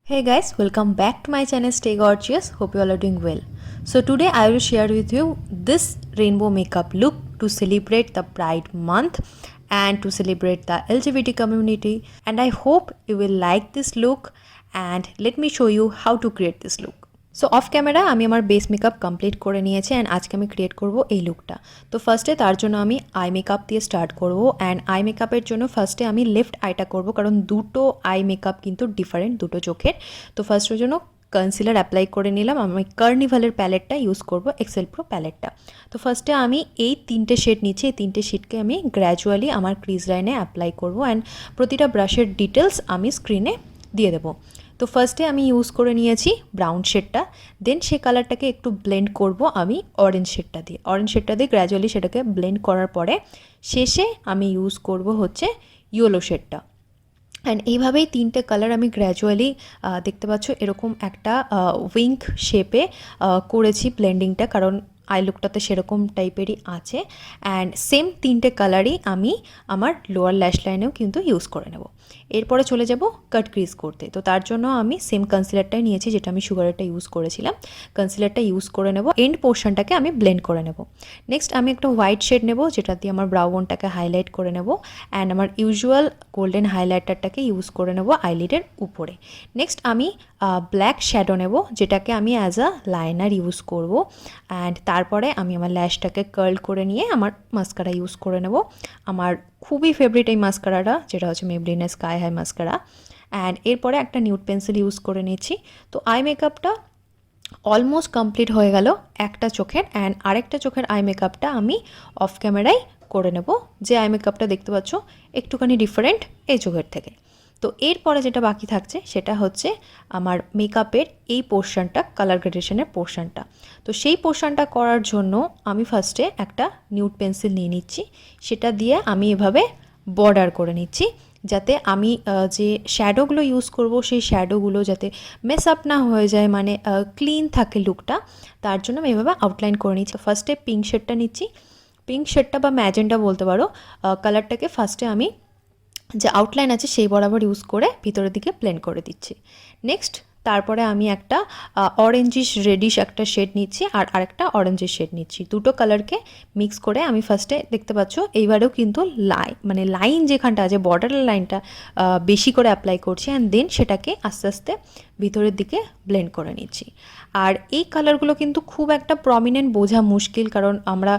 Hey guys, welcome back to my channel Stay Gorgeous. Hope you all are doing well. So today I will share with you this rainbow makeup look to celebrate the Pride month and to celebrate the LGBT community, and I hope you will like this look, and let me show you how to create this look. So of camera আমি আমার base makeup complete করে নিয়েছি and আজকে আমি create করব এই লুকটা। তো ফার্স্টে তার জন্য আমি আই মেকআপ দিয়ে স্টার্ট করব অ্যান্ড আই মেকআপের জন্য ফার্স্টে আমি লেফট আইটা করব, কারণ দুটো আই মেকআপ কিন্তু ডিফারেন্ট দুটো চোখের। তো ফার্স্টের জন্য কনসিলার অ্যাপ্লাই করে নিলাম। আমি কার্নিভালের প্যালেটটা ইউজ করব, এক্সেল প্রো প্যালেটটা। তো ফার্স্টে আমি এই তিনটে শেড নিচ্ছি, এই তিনটে শেডকে আমি গ্র্যাজুয়ালি আমার ক্রিজ লাইনে অ্যাপ্লাই করব অ্যান্ড প্রতিটা ব্রাশের ডিটেলস আমি স্ক্রিনে দিয়ে দেবো। তো ফার্স্টে আমি ইউজ করে নিয়েছি ব্রাউন শেডটা, দেন সে কালারটাকে একটু ব্লেন্ড করব আমি অরেঞ্জ শেডটা দিয়ে গ্র্যাজুয়ালি সেটাকে ব্লেন্ড করার পরে শেষে আমি ইউজ করব হচ্ছে ইয়েলো শেডটা। অ্যান্ড এইভাবেই তিনটে কালার আমি গ্র্যাজুয়ালি দেখতে পাচ্ছ এরকম একটা উইঙ্ক শেপে করেছি ব্লেন্ডিংটা, কারণ আই লুকটাতে সেরকম টাইপেরই আছে। অ্যান্ড সেম তিনটে কালারই আমি আমার লোয়ার ল্যাশ লাইনেও কিন্তু ইউজ করে নেব। এরপরে চলে যাব কাট ক্রিজ করতে। তো তার জন্য আমি সেম কনসিলারটাই নিয়েছি, যেটা আমি সুগারেরটা ইউজ করেছিলাম। কনসিলারটা ইউজ করে নেব, এন্ড পোর্শনটাকে আমি ব্লেন্ড করে নেব। নেক্সট আমি একটা হোয়াইট শেড নেব, যেটা দিয়ে আমার ব্রাউ বোনটাকে হাইলাইট করে নেব অ্যান্ড আমার ইউজুয়াল গোল্ডেন হাইলাইটারটাকে ইউজ করে নেব আইলিডের উপরে। নেক্সট আমি ব্ল্যাক শ্যাডো নেব, যেটাকে আমি অ্যাজ আ লাইনার ইউজ করব। অ্যান্ড তারপরে আমি আমার ল্যাশটাকে কার্ল করে নিয়ে আমার মাস্কারা ইউজ করে নেব। আমার খুবই ফেভারিট এই মাস্কারাটা, যেটা হচ্ছে মেবলিনের স্কাই হাই মাস্কারা। অ্যান্ড এরপরে একটা নিউড পেন্সিল ইউজ করে নিচ্ছি। তো আই মেকআপটা অলমোস্ট কমপ্লিট হয়ে গেল একটা চোখের, অ্যান্ড আরেকটা চোখের আই মেকআপটা আমি অফ ক্যামেরায় করে নেব। যে আই মেকআপটা দেখতে পাচ্ছ একটুখানি ডিফারেন্ট এই চোখের থেকে। তো এরপরে যেটা বাকি থাকছে সেটা হচ্ছে আমার মেকআপের এই পোর্শনটা, কালার গ্রেডেশনের পোর্শনটা। তো সেই পোর্শনটা করার জন্য আমি ফার্স্টে একটা নিউড পেন্সিল নিয়ে নিচ্ছি, সেটা দিয়ে আমি এভাবে বর্ডার করে নিচ্ছি, যাতে আমি যে শ্যাডোগুলো ইউজ করব সেই শ্যাডোগুলো যাতে মেস আপ না হয়ে যায়, মানে ক্লিন থাকে লুকটা। তার জন্য আমি এভাবে আউটলাইন করে নিচ্ছি। ফার্স্টে পিঙ্ক শেডটা নিচ্ছি, পিঙ্ক শেডটা বা ম্যাজেন্টা বলতে পারো, কালারটাকে ফার্স্টে আমি যে আউটলাইন আছে সেই বরাবর ইউজ করে ভিতরের দিকে ব্লেন্ড করে দিচ্ছি। নেক্সট তারপরে আমি একটা অরেঞ্জিশ রেডিশ একটা শেড নিচ্ছি আর আরেকটা অরেঞ্জিশ শেড নিচ্ছি। দুটো কালারকে মিক্স করে আমি ফার্স্টে দেখতে পাচ্ছ এইবারেও কিন্তু লাইন যেখানটা আছে বর্ডারের লাইনটা বেশি করে অ্যাপ্লাই করছি, অ্যান্ড দেন সেটাকে আস্তে আস্তে ভিতরের দিকে ব্লেন্ড করে নিচ্ছি। আর এই কালারগুলো কিন্তু খুব একটা প্রমিনেন্ট বোঝা মুশকিল, কারণ আমরা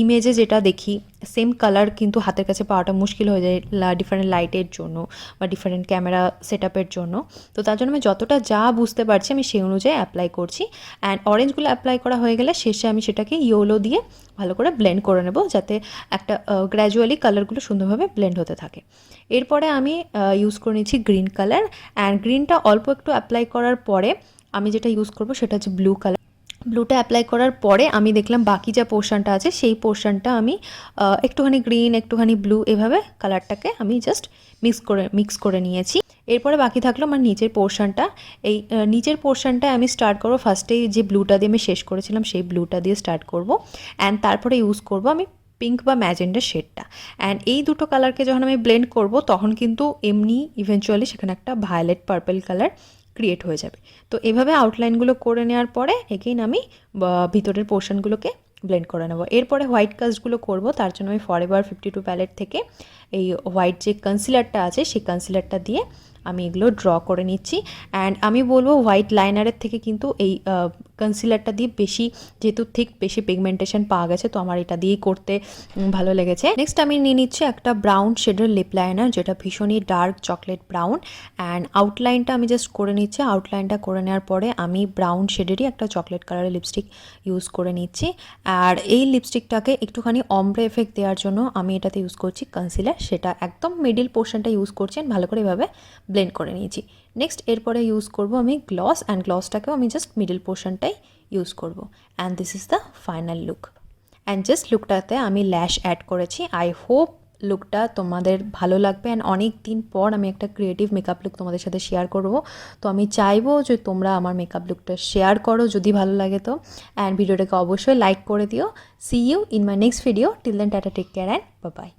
ইমেজে যেটা দেখি সেম কালার কিন্তু হাতের কাছে পাওয়াটা মুশকিল হয়ে যায় ডিফারেন্ট লাইটের জন্য বা ডিফারেন্ট ক্যামেরা সেটআপের জন্য। তো তার জন্য আমি যতটা যা বুঝতে পারছি আমি সেই অনুযায়ী অ্যাপ্লাই করছি। অ্যান্ড অরেঞ্জগুলো অ্যাপ্লাই করা হয়ে গেলে শেষে আমি সেটাকে ইয়েলো দিয়ে ভালো করে ব্লেন্ড করে নেব, যাতে একটা গ্র্যাজুয়ালি কালারগুলো সুন্দরভাবে ব্লেন্ড হতে থাকে। এরপরে আমি ইউজ করে নিচ্ছি গ্রিন কালার, অ্যান্ড গ্রিনটা অল্প একটু অ্যাপ্লাই করার পরে আমি যেটা ইউজ করব সেটা হচ্ছে ব্লু কালার। ব্লুটা অ্যাপ্লাই করার পরে আমি দেখলাম বাকি যা পোর্শনটা আছে সেই পোর্শনটা আমি একটুখানি গ্রিন একটুখানি ব্লু এভাবে কালারটাকে আমি জাস্ট মিক্স করে নিয়েছি। এরপরে বাকি থাকলো আমার নিচের পোর্শনটা। এই নিচের পোর্শনটা আমি স্টার্ট করবো ফার্স্টেই যে ব্লুটা দিয়ে আমি শেষ করেছিলাম সেই ব্লুটা দিয়ে স্টার্ট করব, অ্যান্ড তারপরে ইউজ করব আমি পিঙ্ক বা ম্যাজেন্ডার শেডটা। অ্যান্ড এই দুটো কালারকে যখন আমি ব্লেন্ড করব তখন কিন্তু এমনি ইভেনচুয়ালি সেখানে একটা ভায়োলেট পার্পল কালার ক্রিয়েট হয়ে যাবে। তো এভাবে আউটলাইনগুলো করে নেওয়ার পরে এগেইন আমি ভিতরের পোর্শনগুলোকে ব্লেন্ড করে নেব। এরপরে হোয়াইট কাস্টগুলো করব, তার জন্য আমি ফরএভার 52 প্যালেট থেকে এই হোয়াইট যে কনসিলারটা আছে সেই কনসিলারটা দিয়ে আমি এগুলো ড্র করে নিচ্ছি। অ্যান্ড আমি বলবো হোয়াইট লাইনারের থেকে কিন্তু এই কনসিলারটা দিয়ে বেশি, যেহেতু ঠিক বেশি পিগমেন্টেশন পাওয়া গেছে, তো আমার এটা দিয়েই করতে ভালো লেগেছে। নেক্সট আমি নিয়ে নিচ্ছি একটা ব্রাউন শেডের লিপ লাইনার, যেটা ভীষণই ডার্ক চকলেট ব্রাউন। অ্যান্ড আউটলাইনটা আমি জাস্ট করে নিচ্ছি। আউটলাইনটা করে নেওয়ার পরে আমি ব্রাউন শেডেরই একটা চকলেট কালারের লিপস্টিক ইউজ করে নিচ্ছি। আর এই লিপস্টিকটাকে একটুখানি অমব্রে এফেক্ট দেওয়ার জন্য আমি এটাতে ইউজ করছি কনসিলার, সেটা একদম মিডিল পোর্শনটা ইউজ করছি, ভালো করে এভাবে ব্লেন্ড করে নিয়েছি। নেক্সট এরপরে ইউজ করব আমি গ্লস, অ্যান্ড গ্লসটাকেও আমি জাস্ট মিডল পোর্শনটাই ইউজ করব। And this is the final look. And just লুকটাতে আমি ল্যাশ অ্যাড করেছি। আই হোপ লুকটা তোমাদের ভালো লাগবে, অ্যান্ড অনেক দিন পর আমি একটা ক্রিয়েটিভ মেকআপ লুক তোমাদের সাথে শেয়ার করব। তো আমি চাইবো যে তোমরা আমার মেকআপ লুকটা শেয়ার করো যদি ভালো লাগে তো, অ্যান্ড ভিডিওটাকে অবশ্যই লাইক করে দিও। See you in my next video. Till then tata, take care and bye by.